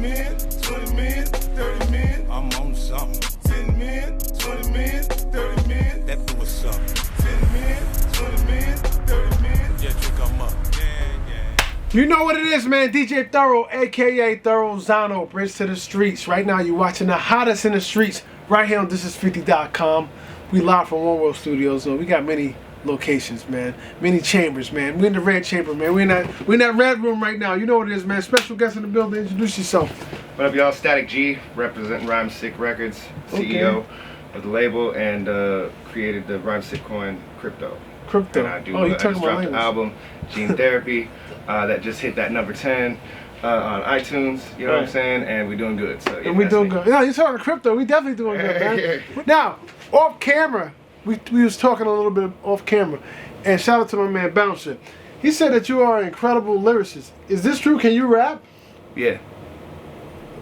men, 20 men, 30 men. I'm on something. 10 men, 20 men, 30 men. That do what's up. 10 men, 20 men, 30 men. Yeah, drink 'em up. You know what it is, man. DJ Thoro, a.k.a. Thoro Zano, Bridge to the Streets. Right now, you're watching the hottest in the streets right here on thisis50.com. We live from One World Studios. So we got many locations, man. Many chambers, man. We're in the red chamber, man. We're in that red room right now. You know what it is, man. Special guest in the building. Introduce yourself. What up, y'all? Statik G, representing Rhyme Sick Records, CEO of the label, and created the Rhyme Sick Coin Crypto. Crypto. And I do. Oh, you I talking just about dropped an album, Gene Therapy, that just hit that number 10 on iTunes. You know what I'm saying? And we're doing good. So yeah, and we doing good. No, you're talking crypto. We definitely doing good, man. Now, off camera, we was talking a little bit off camera, and shout out to my man Bouncer. He said that you are an incredible lyricist. Is this true? Can you rap? Yeah.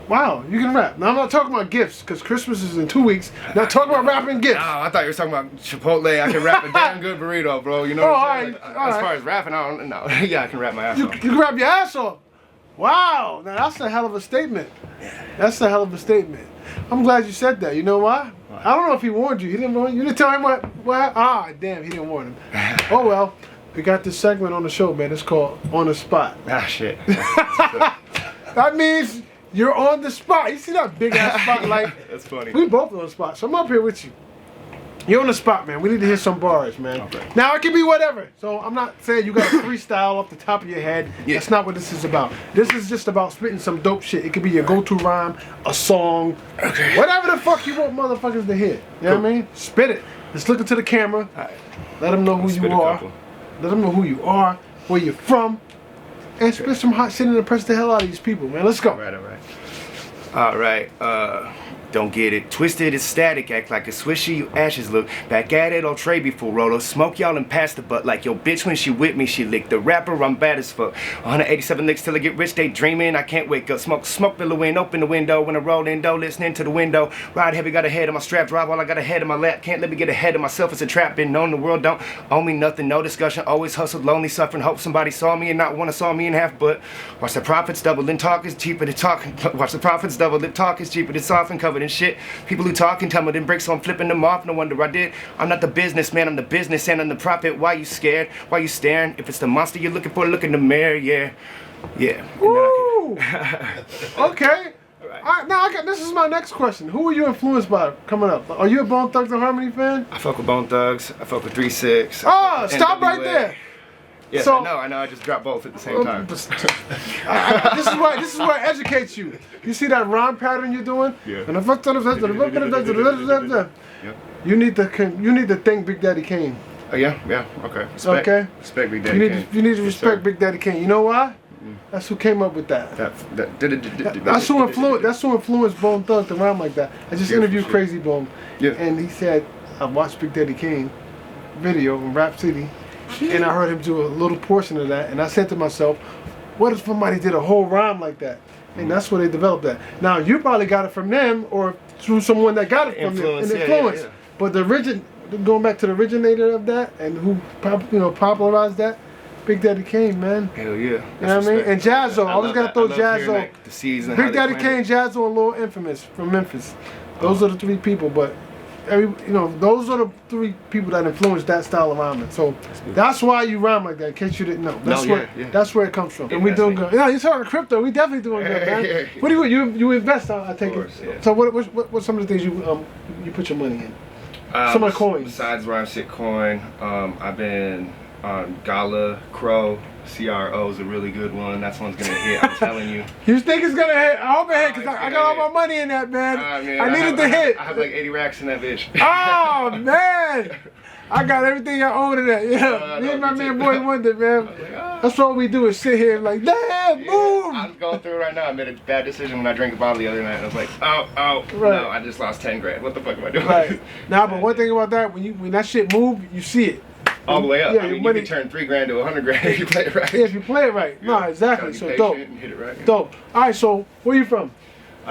Wow, you can rap. Now I'm not talking about gifts, because Christmas is in 2 weeks. Not talking about rapping gifts. Oh, I thought you were talking about Chipotle. I can rap a damn good burrito, bro. You know what I'm saying? As far as rapping, I don't know. Yeah, I can rap my ass off. You can rap your ass off. Wow, now that's a hell of a statement. That's a hell of a statement. I'm glad you said that. You know why? I don't know if he warned you. He didn't warn you. You didn't tell him what? Ah, damn, he didn't warn him. Oh well, we got this segment on the show, man. It's called On the Spot. Ah, shit. That means you're on the spot. You see that big ass spotlight? That's funny. We both on the spot, so I'm up here with you. You're on the spot, man. We need to hear some bars, man. Okay. Now, it can be whatever. So, I'm not saying you got to freestyle off the top of your head. Yeah. That's not what this is about. This is just about spitting some dope shit. It could be your go-to rhyme, a song, whatever the fuck you want motherfuckers to hear. You know what I mean? Spit it. Just look into the camera. Right. Let them know who you are. Let them know who you are, where you're from, and spit some hot shit and impress the hell out of these people, man. Let's go. All right. Don't get it twisted, it's static, act like a swishy, you ashes look back at it on tray before Rolo, smoke y'all and pass the butt like your bitch when she with me, she lick the rapper, I'm bad as fuck, 187 licks till I get rich, they dreaming, I can't wake up, smoke billowing, open the window, when I roll in dough, listening to the window, ride heavy, got a head on my strap, drive while I got a head in my lap, can't let me get ahead of myself, it's a trap, been known the world don't owe me nothing, no discussion, always hustled, lonely, suffering, hope somebody saw me and not wanna saw me in half, but watch the profits double, then talk is cheaper than talking, watch the profits double, then talk is cheaper than soft and covered in shit. People who talk and tell me them bricks, so I'm flipping them off. No wonder I did. I'm not the businessman, I'm the business and I'm the profit. Why you scared? Why you staring? If it's the monster you're looking for, look in the mirror. Yeah. Ooh. Okay. All right, now this is my next question. Who were you influenced by coming up? Are you a Bone Thugs and Harmony fan? I fuck with Bone Thugs. I fuck with 3-6. Oh, stop right there. Yes, so, I know. I just dropped both at the same time. This is where it educates you. You see that rhyme pattern you're doing? Yeah. You need to thank Big Daddy Kane. Oh yeah, okay. Respect Big Daddy Kane. You need to respect Big Daddy Kane. You know why? That's who came up with that. That's who influenced Bone Thug to rhyme like that. I just interviewed Crazy Bone, and he said I watched Big Daddy Kane video in Rap City. And I heard him do a little portion of that, and I said to myself, what if somebody did a whole rhyme like that? And that's where they developed that. Now, you probably got it from them, or through someone that got it from them, an influence. Yeah. But going back to the originator of that, and who popularized that, Big Daddy Kane, man. Hell yeah. You know what I mean? And Jazzo, I always gotta throw Jazzo. Big Daddy Kane, Jazzo, and Lil Infamous from Memphis. Those are the three people, but those are the three people that influenced that style of rhyming. So that's why you rhyme like that, in case you didn't know. That's where it comes from. And we doing good. You're talking crypto. We definitely doing good, man. What do you invest? I take it. Yeah. So what's some of the things you put your money in? Some of the coins. Besides Rhyme Sick Coin, I've been on Gala Crow. CRO is a really good one. That's one's gonna hit. I'm telling you. You think it's gonna hit? I hope it hit, because I got all my money in that, man. I needed to hit. I have like 80 racks in that bitch. Oh man, I got everything I own in that. Yeah, me and my man Boy Wonder, man. That's all we do is sit here and like, damn, boom. I'm going through it right now. I made a bad decision when I drank a bottle the other night. And I was like, oh, no, I just lost 10 grand. What the fuck am I doing? Right. Now, but one thing about that, when that shit move, you see it. All the way up. Yeah, I mean, you can turn 3 grand to 100 grand if you play it right. Yeah, if you play it right. No, exactly. So dope. And hit it right. Dope. All right, so where you from?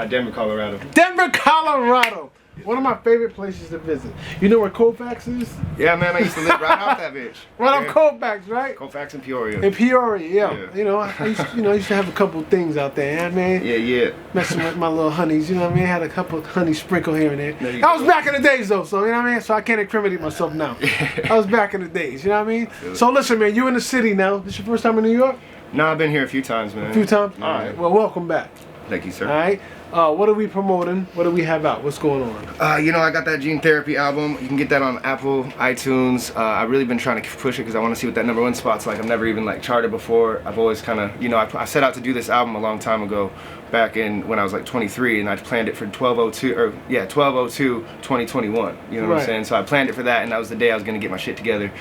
Denver, Colorado. Denver, Colorado. One of my favorite places to visit. You know where Colfax is? Yeah, man, I used to live right off that bitch. Right off Colfax, right? Colfax in Peoria. In Peoria, yeah. You know, I used to have a couple things out there, you know what I mean? Yeah. Messing with my little honeys, you know what I mean? Had a couple of honey sprinkle here and there. That was back in the days though, so you know what I mean? So I can't incriminate myself now. I was back in the days, you know what I mean? So listen, man, you in the city now. This your first time in New York? No, I've been here a few times, man. A few times? Yeah. All right, well, welcome back. Thank you, sir. All right. What are we promoting? What do we have out? What's going on? You know, I got that Gene Therapy album. You can get that on Apple, iTunes. I've really been trying to push it because I want to see what that #1 spot's like. I've never even like charted before. I've always kind of, you know, I set out to do this album a long time ago, back in when I was like 23, and I planned it for 12/02/2021. You know what I'm saying? So I planned it for that, and that was the day I was gonna get my shit together,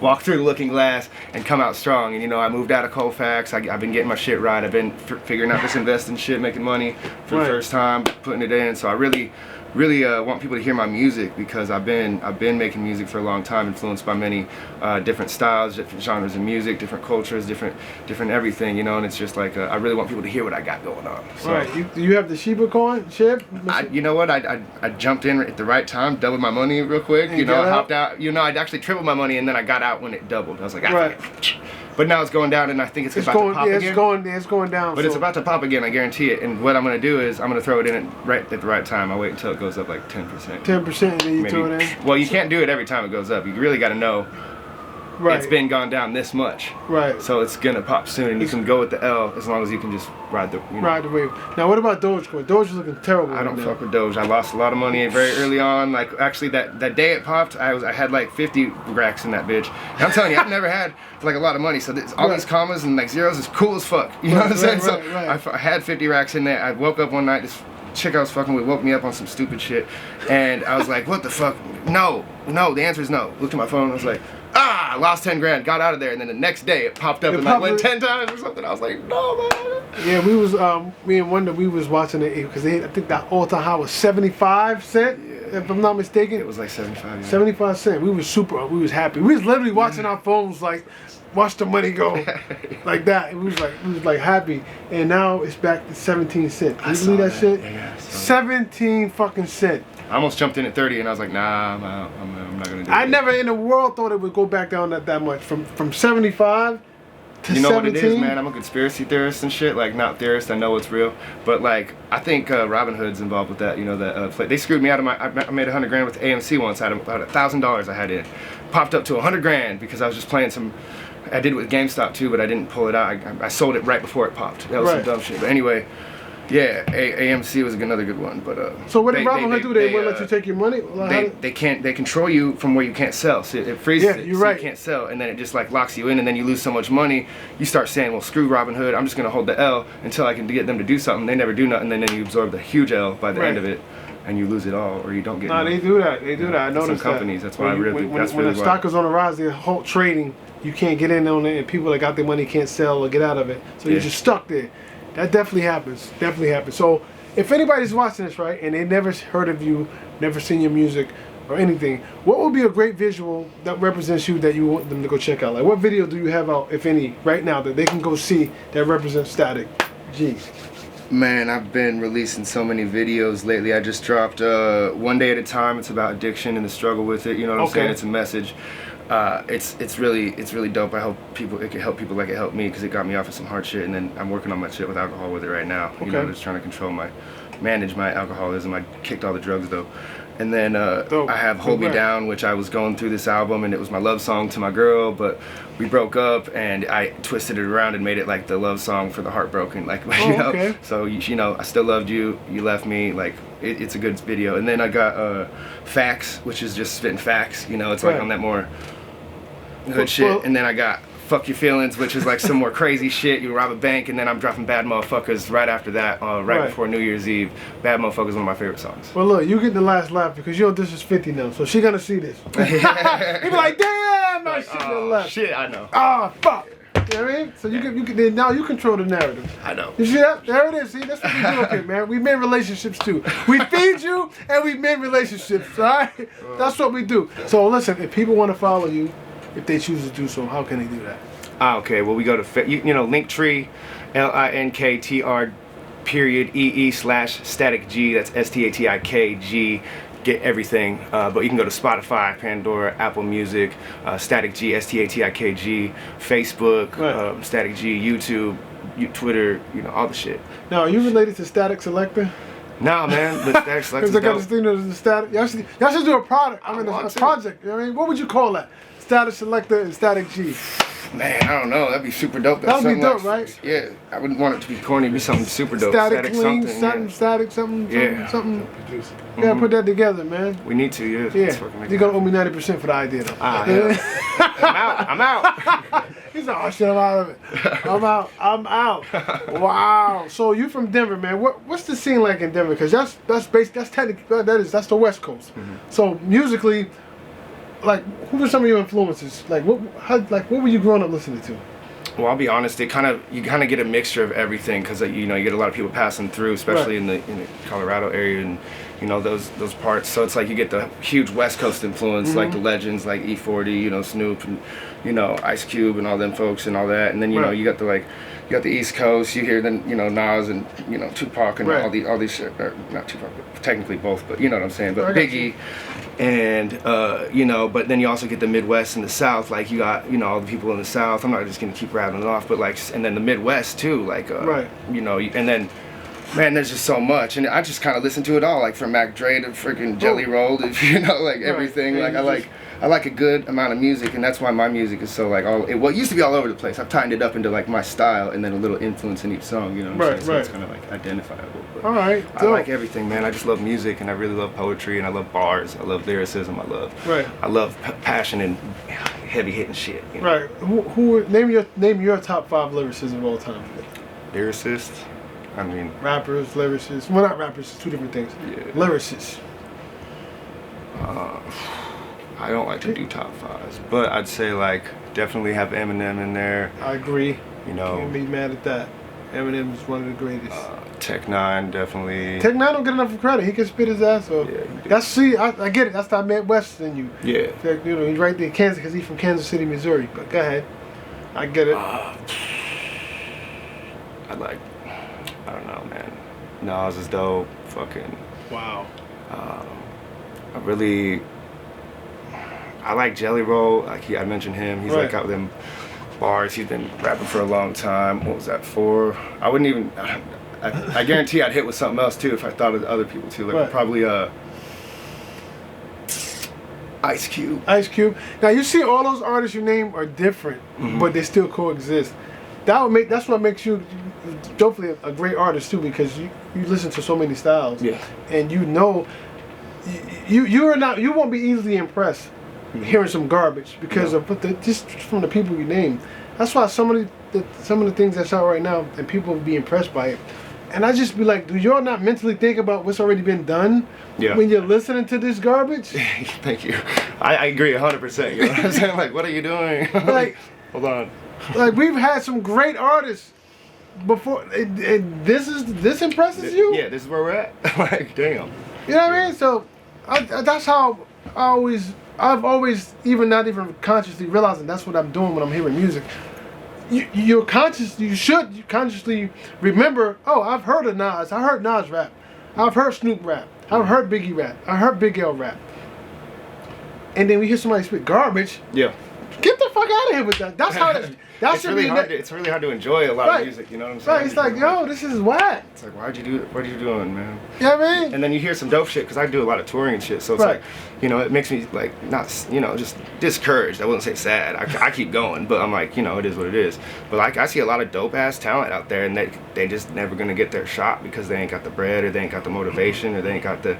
walk through the looking glass, and come out strong. And you know, I moved out of Colfax. I've been getting my shit right. I've been figuring out this investing shit, making money for the first time, putting it in. So I really want people to hear my music because I've been making music for a long time, influenced by many different styles, different genres of music, different cultures, different everything, you know. And it's just like I really want people to hear what I got going on. So, right. You have the Sheba coin, Shib? You know what? I jumped in at the right time, doubled my money real quick. You know, hopped out. You know, I'd actually tripled my money, and then I got out when it doubled. I was like, But now it's going down, and I think it's about to pop again. It's going down. But it's about to pop again, I guarantee it. And what I'm going to do is I'm going to throw it in right at the right time. I'll wait until it goes up like 10%. 10%, and then you throw it in? Well, you can't do it every time it goes up. You really got to know it's been gone down this much. Right. So it's going to pop soon, and you can go with the L as long as you can just ride the wave. Now, what about Dogecoin? Doge is looking terrible. I don't fuck with Doge. I lost a lot of money very early on. Like, actually, that day it popped, I had like 50 racks in that bitch. And I'm telling you, I've never had like a lot of money. So all these commas and like zeros is cool as fuck. You know what I'm saying? So I had 50 racks in there. I woke up one night, this chick I was fucking with woke me up on some stupid shit. And I was like, what the fuck? No, the answer is no. Looked at my phone, I was like, I lost 10 grand, got out of there, and then the next day it popped up and I went 10 times or something. I was like, no, man. Yeah, we was, me and Wonder, we was watching it because I think that all-time high was 75 cents, if I'm not mistaken. It was like 75. Yeah. 75 cents. We was happy. We was literally watching our phones like, watch the money go like that. We was like happy, and now it's back to 17 cents. Can you believe that shit? Yeah, 17 fucking cents. I almost jumped in at 30, and I was like, nah, I'm out. I'm not gonna do it. I never in the world thought it would go back down that much. From 75 to 17. You know what it is, man? I'm a conspiracy theorist and shit. Like, not theorist. I know it's real, but like, I think Robin Hood's involved with that. You know that they screwed me out of my. I made 100 grand with AMC once. I had about $1,000 I had in, popped up to 100 grand because I was just playing some. I did it with GameStop too, but I didn't pull it out. I sold it right before it popped. That was some dumb shit. But anyway. Yeah, AMC was another good one, but so what did Robin Hood do? They won't let you take your money. They control you from where you can't sell. So it freezes it, so you can't sell, and then it just like locks you in, and then you lose so much money. You start saying, well, screw Robin Hood. I'm just gonna hold the L until I can get them to do something. They never do nothing, and then you absorb the huge L by the end of it, and you lose it all, or you don't get. No, they do that. They do that. I noticed some companies. That's why when the stock is on the rise, they're halt trading. You can't get in on it, and people that got their money can't sell or get out of it. So you're just stuck there. That definitely happens. So if anybody's watching this, right, and they never heard of you, never seen your music or anything, what would be a great visual that represents you that you want them to go check out? Like, what video do you have out, if any, right now that they can go see that represents Statik G? Man, I've been releasing so many videos lately. I just dropped One Day at a Time. It's about addiction and the struggle with it. You know what I'm saying? It's a message. It's really dope. I hope it can help people like it helped me because it got me off of some hard shit, and then I'm working on my shit with alcohol with it right now. You know, just trying to manage my alcoholism. I kicked all the drugs though. And then I have Hold Me Down, which I was going through this album, and it was my love song to my girl, but we broke up, and I twisted it around and made it like the love song for the heartbroken, like, you know. So, you know, I still loved you, you left me, like, it's a good video. And then I got Facts, which is just spitting facts, you know, it's like on that more hood shit. And then I got Fuck Your Feelings, which is like some more crazy shit. You rob a bank, and then I'm dropping Bad Motherfuckers right after that, right before New Year's Eve. Bad Motherfuckers is one of my favorite songs. Well, look, you get the last laugh because you know this is 50 now, so she gonna see this. He be like, damn, my shit left. Shit, I know. Fuck. You know what I mean? So you can now you control the narrative. I know. You see that? There it is. See, that's what we do up here, man. We mend relationships too. We feed you and we mend relationships. All right? That's what we do. So listen, if people want to follow you, if they choose to do so, how can they do that? Okay, well, we go to, you know, Linktree, LINKTRP statik.ee/Statik G. That's Statik G. Get everything, but you can go to Spotify, Pandora, Apple Music, Statik G, Statik G, Facebook, Statik G, YouTube, Twitter, you know, all the shit. Now, are you related to Statik Selector? Nah, man, but Statik Selector. Because I got this thing that is the Statik. Y'all should do a product. I mean, a project. You know what I mean? What would you call that? Statik Selector and Statik G. Man, I don't know. That'd be super dope. That'd be dope, right? Yeah, I wouldn't want it to be corny. It'd be something super dope. Static clean, something. Something. Yeah, put that together, man. We need to, yeah. You're gonna owe me 90% for the idea, though. Yeah. I'm out. He's like, oh shit, I'm out of it. I'm out. Wow. So you from Denver, man? What's the scene like in Denver? Because that's technically that's the West Coast. So musically, like, who were some of your influences? Like, what were you growing up listening to? Well, I'll be honest. You kind of get a mixture of everything because you know you get a lot of people passing through, especially in the Colorado area and you know those parts. So it's like you get the huge West Coast influence, like the legends, like E40, you know, Snoop, and you know Ice Cube and all them folks and all that. And then you know you got the East Coast. You hear then you know Nas and you know Tupac and all these shit. Or not Tupac, but technically both, but you know what I'm saying. But Biggie. And you know, but then you also get the Midwest and the South. Like you got, you know, all the people in the South. I'm not just gonna keep rattling it off, but like, and then the Midwest too. Like, you know, and then, man, there's just so much, and I just kind of listen to it all, like from Mac Dre to freaking Jelly Roll, to, you know, like everything. Like I like a good amount of music, and that's why my music is so like it used to be all over the place. I've tightened it up into like my style, and then a little influence in each song. You know what I'm saying? So it's kind of like identifiable. But all right, I like everything, man. I just love music, and I really love poetry, and I love bars. I love lyricism. I love passion and heavy hitting shit. You know? Right. Who name your top 5 lyricists of all time? Lyricists. I mean, rappers, lyricists. Well, not rappers. It's two different things. Yeah. Lyricists. I don't like to do top 5s, but I'd say like definitely have Eminem in there. I agree. You know, can't be mad at that. Eminem is one of the greatest. Tech 9 definitely. Tech 9 don't get enough credit. He can spit his ass off. Yeah, I get it. That's that Midwest in you. Yeah. You know, he's right there in Kansas because he's from Kansas City, Missouri. But go ahead. I get it. I don't know, man. Nas is dope. Fucking. Wow. I like Jelly Roll. Like I mentioned him. He's like out with them bars. He's been rapping for a long time. What was that for? I wouldn't even. I guarantee I'd hit with something else too if I thought of other people too. Like probably Ice Cube. Ice Cube. Now you see, all those artists you name are different, but they still coexist. That's what makes you, hopefully, a great artist too, because you listen to so many styles. Yeah. And you know, you won't be easily impressed hearing some garbage because of just from the people you name. That's why some of the things that's out right now, and people will be impressed by it. And I just be like, do y'all not mentally think about what's already been done when you're listening to this garbage? Thank you. I agree 100%. You know what I'm saying? Like, what are you doing? Like, hold on. Like, we've had some great artists before. This impresses you? Yeah, this is where we're at. Like, damn. You know what I mean? So that's how I've always, even not even consciously realizing that's what I'm doing when I'm hearing music. You should consciously remember, oh, I've heard of Nas. I heard Nas rap. I've heard Snoop rap. I've heard Biggie rap. I heard Big L rap. And then we hear somebody spit garbage. Yeah. Get the fuck out of here with that. That's how it's really hard. It's really hard to enjoy a lot of music. You know what I'm saying? Right. It's like, yo, this is whack. It's like, why'd you do it? What are you doing, man? You know what I mean? And then you hear some dope shit because I do a lot of touring and shit. So it's like, you know, it makes me like not, you know, just discouraged. I wouldn't say sad. I keep going, but I'm like, you know, it is what it is. But like, I see a lot of dope ass talent out there, and they just never gonna get their shot because they ain't got the bread, or they ain't got the motivation, or they ain't got the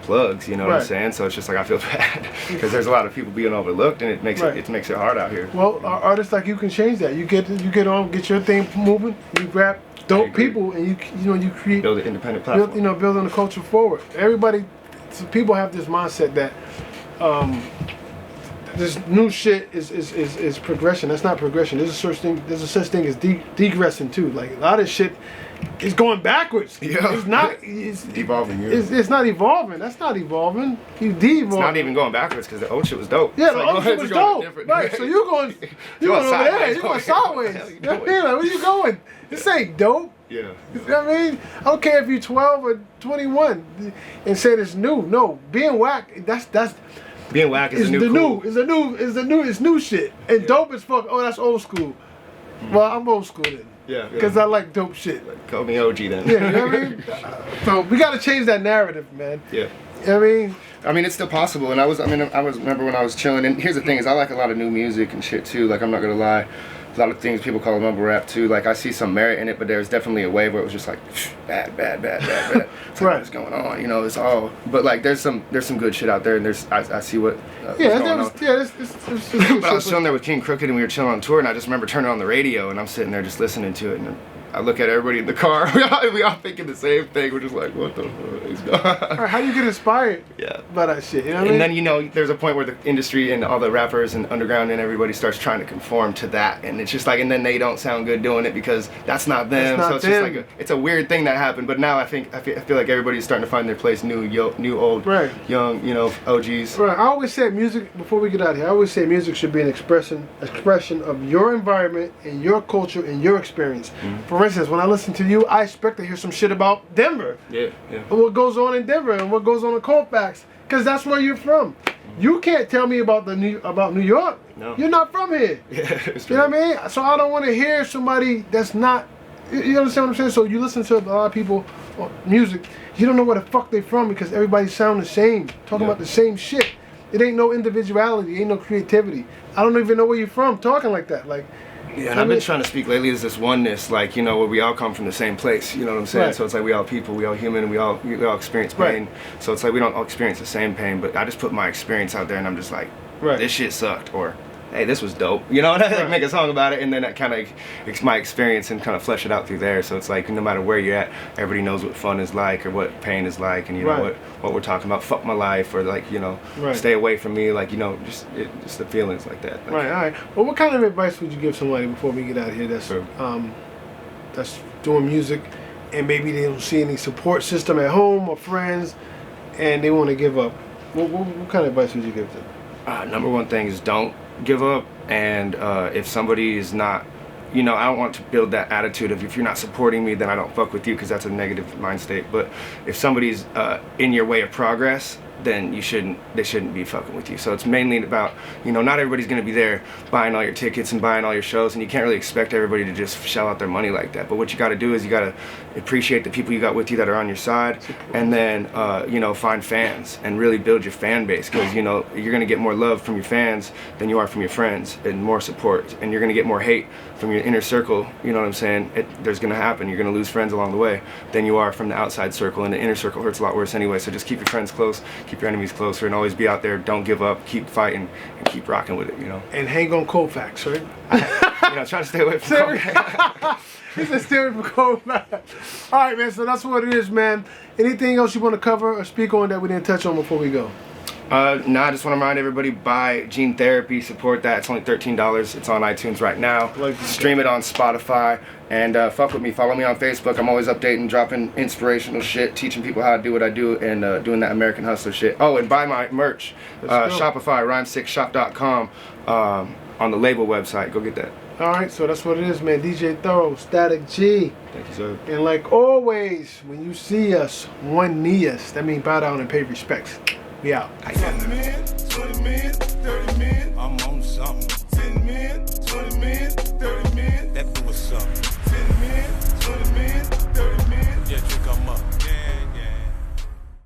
plugs. You know what I'm saying? So it's just like, I feel bad because there's a lot of people being overlooked, and it makes it hard out here. Well, artists like you can change that. You get on, get your thing moving. You grab dope people, and you create, build an independent platform. Building the culture forward. People have this mindset that this new shit is progression. That's not progression. There's a such thing as degressing too. Like, a lot of shit is going backwards. Yeah. It's not. It's devolving. Yeah. It's not evolving. That's not evolving. You de-evolving. It's not even going backwards because the old shit was dope. Yeah, the old shit was dope. Right. So you're going over there. You're going sideways. Where are you going? This ain't dope. Yeah. You know what I mean? I don't care if you're 12 or 21 and say it's new. No, being whack, that's being whack is the new it's new shit. And dope as fuck. Oh, that's old school. Well, I'm old school then. Yeah. Because I like dope shit. Call me OG then. Yeah, you know what I mean? So we gotta change that narrative, man. Yeah. You know what I mean? It's still possible, and I remember when I was chilling, and here's the thing is I like a lot of new music and shit too, like I'm not gonna lie. A lot of things people call mumble rap too, like I see some merit in it, but there's definitely a wave where it was just like bad. It's like, what's going on, you know, it's all, but like there's some good shit out there, and I see what what's going on. But I was chilling there with King Crooked, and we were chilling on tour, and I just remember turning on the radio, and I'm sitting there just listening to it, and I look at everybody in the car. We all thinking the same thing. We're just like, what the fuck is going on? How do you get inspired? Yeah. By that shit, you know what I mean? And then, you know, there's a point where the industry and all the rappers and underground and everybody starts trying to conform to that, and it's just like, and then they don't sound good doing it because that's not them. That's not it's them. just like it's a weird thing that happened. But now I feel like everybody's starting to find their place. New, old, right. Young, you know, OGs. Right. I always say music. Before we get out of here, I always say music should be an expression of your environment and your culture and your experience. Mm-hmm. For instance, when I listen to you, I expect to hear some shit about Denver. Yeah. And what goes on in Denver and what goes on in Colfax, because that's where you're from. Mm-hmm. You can't tell me about New York. No. You're not from here. Yeah, it's true. You know what I mean? So I don't want to hear somebody that's not. You understand what I'm saying? So you listen to a lot of people music, you don't know where the fuck they from because everybody sound the same, talking about the same shit. It ain't no individuality, ain't no creativity. I don't even know where you're from talking like that. Like. Yeah, and I've been trying to speak lately is this oneness, like, you know, where we all come from the same place, you know what I'm saying? Right. So it's like we all people, we all human, and we all experience pain. Right. So it's like we don't all experience the same pain, but I just put my experience out there and I'm just like, this shit sucked, or hey, this was dope, you know, and I make a song about it, and then that kind of it's my experience and kind of flesh it out through there. So it's like no matter where you're at, everybody knows what fun is like or what pain is like, and you know what we're talking about, fuck my life, or like, you know, stay away from me, like, you know, just the feelings like that. Like, right. All right. Well, what kind of advice would you give somebody before we get out of here that's doing music and maybe they don't see any support system at home or friends and they want to give up? What kind of advice would you give them? Number one thing is don't give up, and if somebody is not, you know, I don't want to build that attitude of if you're not supporting me then I don't fuck with you, because that's a negative mind state. But if somebody's in your way of progress, then they shouldn't be fucking with you. So it's mainly about, you know, not everybody's gonna be there buying all your tickets and buying all your shows, and you can't really expect everybody to just shell out their money like that. But what you gotta do is you gotta appreciate the people you got with you that are on your side, and then you know, find fans and really build your fan base, because you know, you're gonna get more love from your fans than you are from your friends, and more support, and you're gonna get more hate from your inner circle, you know what I'm saying? There's gonna happen, you're gonna lose friends along the way than you are from the outside circle, and the inner circle hurts a lot worse anyway. So just keep your friends close, keep your enemies closer, and always be out there. Don't give up, keep fighting, and keep rocking with it, you know. And hang on Colfax, right? You know, try to stay away from Colfax. He said stay away from Colfax. All right, man, so that's what it is, man. Anything else you want to cover or speak on that we didn't touch on before we go? No, I just want to remind everybody, buy Gene Therapy, support that. It's only $13. It's on iTunes right now. Stream it on Spotify, and fuck with me. Follow me on Facebook. I'm always updating, dropping inspirational shit, teaching people how to do what I do, and doing that American Hustler shit. Oh, and buy my merch. Shopify, rhyme6shop.com, on the label website. Go get that. All right, so that's what it is, man. DJ Thoro, Statik G. Thank you, sir. And like always, when you see us, one knee us. That means bow down and pay respects. We out. 10 men, 20 men, 30 men, I'm on something. 10 men, 20 men, 30 men, that do what's up.